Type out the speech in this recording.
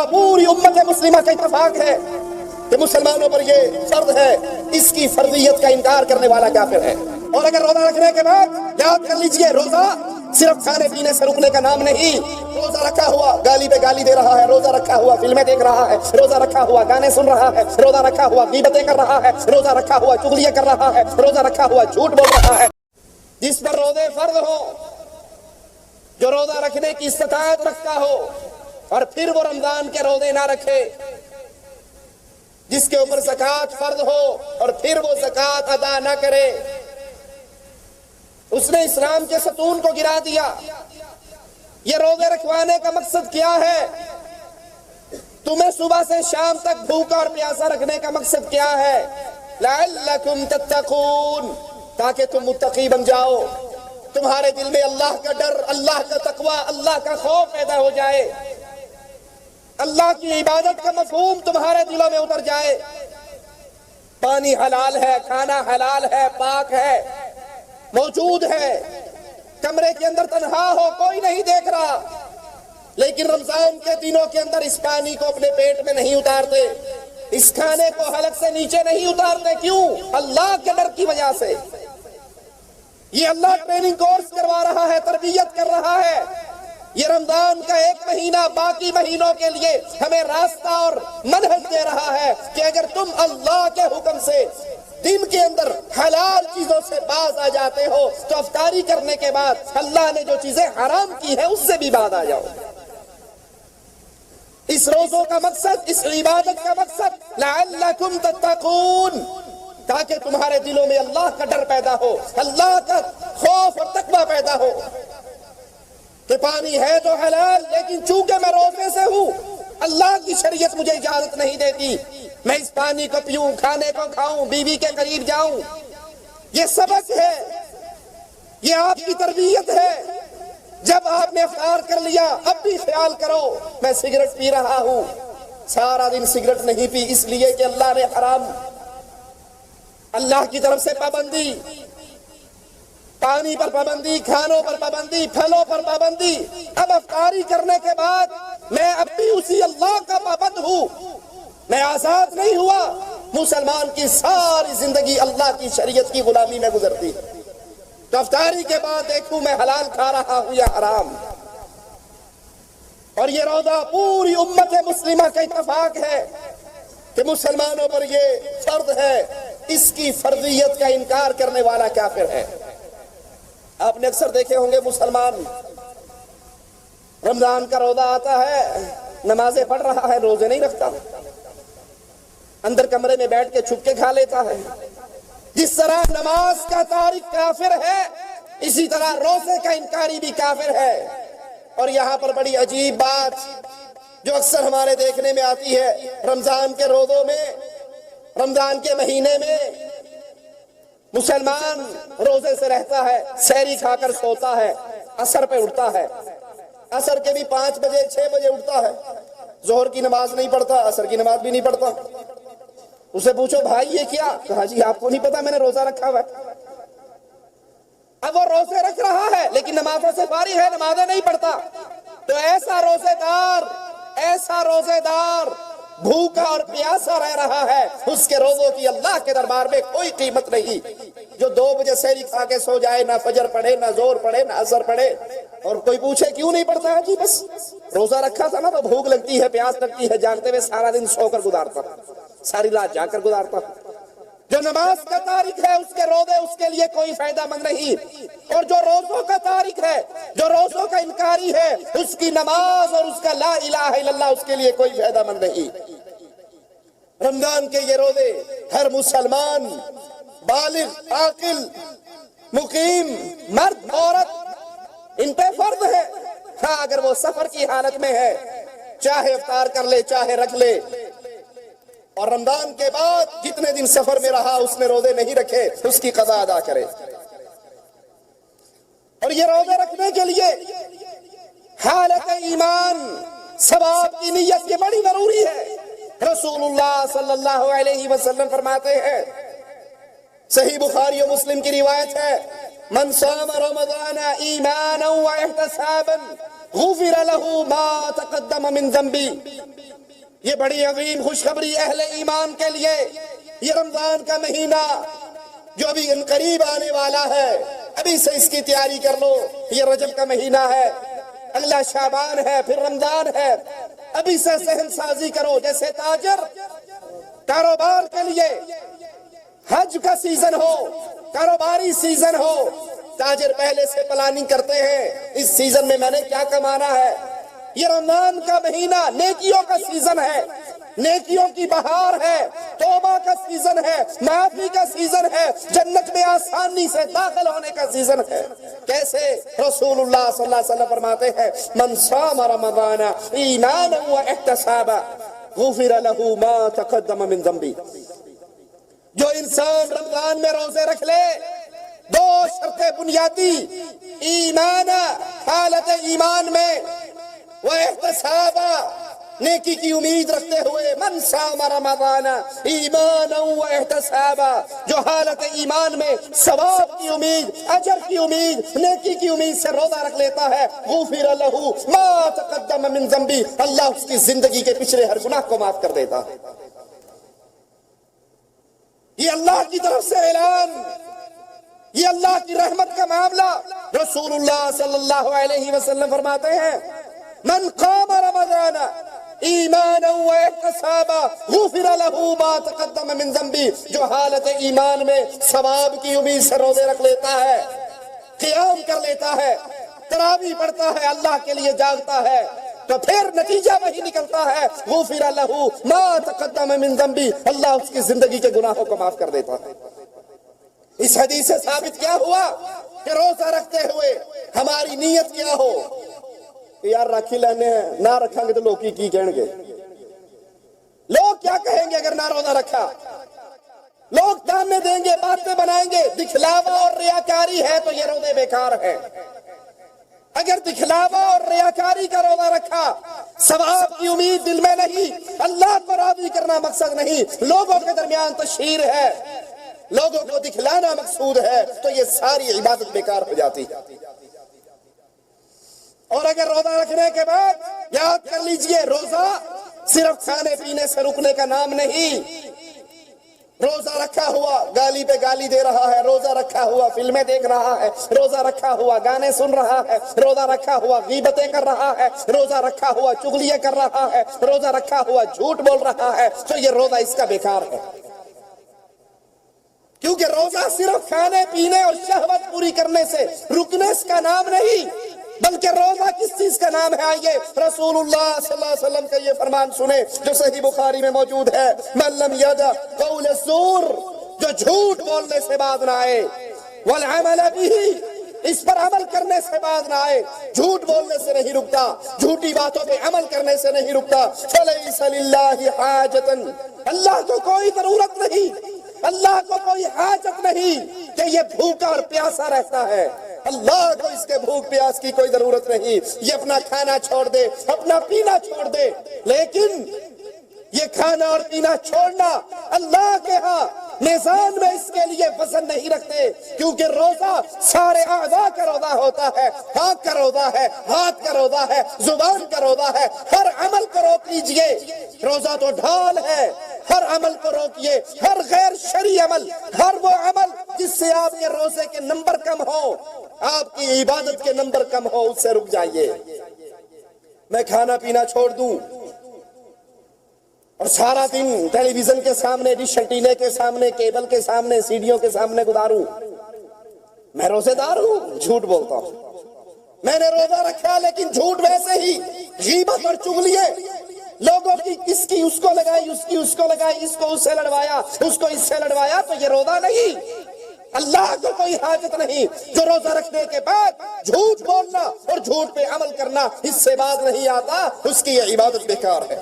روزہ پوری امت مسلمہ کا اتفاق ہے کہ مسلمانوں پر یہ فرض ہے، اس کی فرضیت کا انکار کرنے والا کافر ہے۔ اور اگر روزہ رکھنے کے بعد یاد کر لیجئے، روزہ صرف کھانے پینے سے رکنے کا نام نہیں۔ روزہ رکھا ہوا گالی پہ گالی دے رہا ہے، روزہ رکھا ہوا فلمیں دیکھ رہا ہے، روزہ رکھا ہوا گانے سن رہا ہے، روزہ رکھا ہوا غیبتیں کر رہا ہے، روزہ رکھا ہوا چغلیاں کر رہا ہے، روزہ رکھا ہوا جھوٹ بول رہا ہے۔ جس پر روزے فرض ہو، جو روزہ رکھنے کی استطاعت رکھتا ہو، اور پھر وہ رمضان کے روزے نہ رکھے، جس کے اوپر زکوٰۃ فرض ہو اور پھر وہ زکوٰۃ ادا نہ کرے، اس نے اسلام کے ستون کو گرا دیا۔ یہ روزے رکھوانے کا مقصد کیا ہے؟ تمہیں صبح سے شام تک بھوکا اور پیاسا رکھنے کا مقصد کیا ہے؟ لعلکم تتقون، تاکہ تم متقی بن جاؤ، تمہارے دل میں اللہ کا ڈر، اللہ کا تقوی، اللہ کا خوف پیدا ہو جائے، اللہ کی عبادت کا مفہوم تمہارے دلوں میں اتر جائے۔ پانی حلال ہے، کھانا حلال ہے، پاک ہے، موجود ہے، کمرے کے اندر تنہا ہو، کوئی نہیں دیکھ رہا، لیکن رمضان کے دنوں کے اندر اس پانی کو اپنے پیٹ میں نہیں اتارتے، اس کھانے کو حلق سے نیچے نہیں اتارتے۔ کیوں؟ اللہ کے ڈر کی وجہ سے۔ یہ اللہ ٹریننگ کورس کروا رہا ہے، تربیت کر رہا ہے۔ یہ رمضان کا ایک مہینہ باقی مہینوں کے لیے ہمیں راستہ اور منہج دے رہا ہے کہ اگر تم اللہ کے حکم سے دن کے اندر حلال چیزوں سے باز آ جاتے ہو تو افطاری کرنے کے بعد اللہ نے جو چیزیں حرام کی ہیں اس سے بھی باز آ جاؤ۔ اس روزوں کا مقصد، اس عبادت کا مقصد لعلکم تتقون، تاکہ تمہارے دلوں میں اللہ کا ڈر پیدا ہو، اللہ کا خوف اور تقوی پیدا ہو کہ پانی ہے تو حلال، لیکن چونکہ میں روزے سے ہوں، اللہ کی شریعت مجھے اجازت نہیں دیتی میں اس پانی کو پیوں، کھانے کو کھاؤں، بیوی کے قریب جاؤں۔ یہ سبق ہے، یہ آپ کی تربیت ہے۔ جب آپ نے افطار کر لیا، اب بھی خیال کرو میں سگریٹ پی رہا ہوں، سارا دن سگریٹ نہیں پی، اس لیے کہ اللہ نے حرام، اللہ کی طرف سے پابندی، پانی پر پابندی، کھانوں پر پابندی، پھلوں پر پابندی۔ اب افطاری کرنے کے بعد میں اب بھی اسی اللہ کا پابند ہوں، میں آزاد نہیں ہوا۔ مسلمان کی ساری زندگی اللہ کی شریعت کی غلامی میں گزرتی ہے، تو افطاری کے بعد دیکھوں میں حلال کھا رہا ہوں یا حرام۔ اور یہ روزہ پوری امت مسلمہ کا اتفاق ہے کہ مسلمانوں پر یہ فرض ہے، اس کی فرضیت کا انکار کرنے والا کافر ہے۔ آپ نے اکثر دیکھے ہوں گے مسلمان رمضان کا روزہ آتا ہے، نمازیں پڑھ رہا ہے، روزے نہیں رکھتا، اندر کمرے میں بیٹھ کے چھپ کے کھا لیتا ہے۔ جس طرح نماز کا تارک کافر ہے، اسی طرح روزے کا انکاری بھی کافر ہے۔ اور یہاں پر بڑی عجیب بات جو اکثر ہمارے دیکھنے میں آتی ہے، رمضان کے روزوں میں، رمضان کے مہینے میں مسلمان روزے سے رہتا ہے، سحری کھا کر سوتا ہے، عصر پہ اٹھتا ہے، عصر کے بھی 5 بجے 6 بجے اٹھتا ہے، ظہر کی نماز نہیں پڑھتا، عصر کی نماز بھی نہیں پڑھتا۔ اسے پوچھو بھائی یہ کیا؟ کہا جی آپ کو نہیں پتا میں نے روزہ رکھا ہوا ہے۔ اب وہ روزے رکھ رہا ہے لیکن نمازوں سے فارغ ہے، نمازیں نہیں پڑھتا۔ تو ایسا روزے دار بھوکا اور پیاسا رہ رہا ہے، اس کے روزوں کی اللہ کے دربار میں کوئی قیمت نہیں۔ جو 2 بجے سحری کھا کے سو جائے، نہ فجر پڑھے، نہ ظہر پڑھے، نہ عصر پڑھے، اور کوئی پوچھے کیوں نہیں پڑھتا ہے، جی بس روزہ رکھا تھا نا تو بھوک لگتی ہے، پیاس لگتی ہے، جانتے ہوئے سارا دن سو کر گزارتا، ساری رات جا کر گزارتا۔ جو نماز کا تارک ہے اس کے روزے اس کے لیے کوئی فائدہ مند نہیں، اور جو روزوں کا تارک ہے، جو روزوں کا انکاری ہے، اس کی نماز اور اس کا لا الہ الا اللہ اس کے لیے کوئی فائدہ مند نہیں۔ رمضان کے یہ روزے ہر مسلمان بالغ، عاقل، مقیم، مرد، عورت، ان پہ فرض ہے۔ ہاں اگر وہ سفر کی حالت میں ہے، چاہے افطار کر لے چاہے رکھ لے، اور رمضان کے بعد جتنے دن سفر میں رہا اس نے روزے نہیں رکھے، اس کی قضا ادا کرے۔ اور یہ روزے رکھنے کے لیے حالت ایمان، ثواب کی نیت یہ بڑی ضروری ہے۔ رسول اللہ صلی اللہ علیہ وسلم فرماتے ہیں، صحیح بخاری و مسلم کی روایت ہے، من صام رمضان ایمانا واحتسابا غفر لہ ما تقدم من ذنبی۔ یہ بڑی عظیم خوشخبری اہل ایمان کے لیے، یہ رمضان کا مہینہ جو ابھی قریب آنے والا ہے، ابھی سے اس کی تیاری کر لو۔ یہ رجب کا مہینہ ہے، اگلا شعبان ہے، پھر رمضان ہے، ابھی سے ذہن سازی کرو۔ جیسے تاجر کاروبار کے لیے حج کا سیزن ہو، کاروباری سیزن ہو، تاجر پہلے سے پلاننگ کرتے ہیں، اس سیزن میں میں نے کیا کمانا ہے۔ یہ رمضان کا مہینہ نیکیوں کا سیزن ہے، نیکیوں کی بہار ہے، توبہ کا سیزن ہے، معافی کا سیزن ہے، جنت میں آسانی سے داخل ہونے کا سیزن ہے۔ کیسے؟ رسول اللہ صلی اللہ علیہ وسلم فرماتے ہیں من صام رمضان ایمانا واحتسابا غفر لہ ما تقدم من ذنبی۔ جو انسان رمضان میں روزے رکھ لے، دو شرطیں بنیادی، ایمان، حالت ایمان میں، واحتسابا، نیکی کی امید رکھتے ہوئے، من صام رمضان ایمانا واحتسابا، جو حالت ایمان میں ثواب کی امید، اجر کی امید، نیکی کی امید سے روزہ رکھ لیتا ہے، غفر لہ ما تقدم من ذنبی، اللہ اس کی زندگی کے پچھلے ہر گناہ کو معاف کر دیتا ہے۔ یہ اللہ کی طرف سے اعلان، یہ اللہ کی رحمت کا معاملہ۔ رسول اللہ صلی اللہ علیہ وسلم فرماتے ہیں من قام رمضان ایمانا واحتسابا غفر لہ ما تقدم من ذنبی، جو حالت ایمان میں ثواب کی امید سے روزے رکھ لیتا ہے، قیام کر لیتا ہے، تراویح پڑھتا ہے، اللہ کے لیے جاگتا ہے، تو پھر نتیجہ وہی نکلتا ہے غفر لہ ما تقدم من ذنبی، اللہ اس کی زندگی کے گناہوں کو معاف کر دیتا ہے۔ اس حدیث سے ثابت کیا ہوا کہ روزہ رکھتے ہوئے ہماری نیت کیا ہو کہ یار رکھ ہی لینے ہیں، نہ رکھیں گے تو لوگ کی کہیں گے، لوگ کیا کہیں گے اگر نہ روزہ رکھا، لوگ تانے دیں گے، باتیں بنائیں گے، دکھلاوا اور ریاکاری ہے تو یہ روزے بیکار ہے۔ اگر دکھلاوا اور ریاکاری کا روزہ رکھا، ثواب کی امید دل میں نہیں، اللہ کو راضی کرنا مقصد نہیں، لوگوں کے درمیان تشہیر ہے، لوگوں کو دکھلانا مقصود ہے، تو یہ ساری عبادت بیکار ہو جاتی ہے۔ اور اگر روزہ رکھنے کے بعد یاد کر لیجئے، روزہ صرف کھانے پینے سے رکنے کا نام نہیں۔ روزہ رکھا ہوا گالی پہ گالی دے رہا ہے، روزہ رکھا ہوا فلمیں دیکھ رہا ہے، روزہ رکھا ہوا گانے سن رہا ہے، روزہ رکھا ہوا غیبتیں کر رہا ہے، روزہ رکھا ہوا چغلیاں کر رہا ہے، روزہ رکھا ہوا جھوٹ بول رہا ہے، تو یہ روزہ اس کا بیکار ہے۔ کیونکہ روزہ صرف کھانے پینے اور شہوت پوری کرنے سے رکنے کا نام نہیں، بلکہ روزہ کس چیز کا نام ہے؟ آئیے رسول اللہ صلی اللہ علیہ وسلم کا یہ فرمان سنیں جو صحیح بخاری میں موجود ہے، من لم یدع قول الزور، جو جھوٹ بولنے سے باز نہ آئے، والعمل به، اس پر عمل کرنے سے باز نہ آئے، جھوٹ بولنے سے نہیں رکتا، جھوٹی باتوں پہ عمل کرنے سے نہیں رکتا، فلیس للہ حاجۃ، اللہ کو کوئی ضرورت نہیں، اللہ کو کوئی حاجت نہیں کہ یہ بھوکا اور پیاسا رہتا ہے، اللہ کو اس کے بھوک پیاس کی کوئی ضرورت نہیں، یہ اپنا کھانا چھوڑ دے، اپنا پینا چھوڑ دے، لیکن یہ کھانا اور پینا چھوڑنا اللہ کے ہاں میزان میں اس کے لیے وزن نہیں رکھتے، کیونکہ روزہ سارے اعضاء کا روزہ ہوتا ہے، آنکھ کا روزہ ہے، ہاتھ کا روزہ ہے، زبان کا روزہ ہے، ہر عمل کو روک لیجئے، روزہ تو ڈھال ہے، ہر عمل کو روکیے، ہر غیر شرعی عمل، ہر وہ عمل جس سے آپ کے روزے کے نمبر کم ہو، آپ کی عبادت کے نمبر کم ہو، اس سے رک جائیے۔ میں کھانا پینا چھوڑ دوں اور سارا دن ٹیلی ویژن کے سامنے، ڈش اینٹینے کے سامنے، کیبل کے سامنے، سیڈیوں کے سامنے گزاروں، میں روزے دار ہوں؟ جھوٹ بولتا ہوں۔ میں نے روزہ رکھا لیکن جھوٹ ویسے ہی، غیبت اور چغلیاں لوگوں کی، کس کی اس کو لگائی، اس کی اس کو لگائی، اس کو اس سے لڑوایا، اس کو اس سے لڑوایا، تو یہ روزہ نہیں۔ اللہ کو کوئی حاجت نہیں، جو روزہ رکھنے کے بعد جھوٹ بولنا اور جھوٹ پہ عمل کرنا اس سے باز نہیں آتا، اس کی یہ عبادت بیکار ہے۔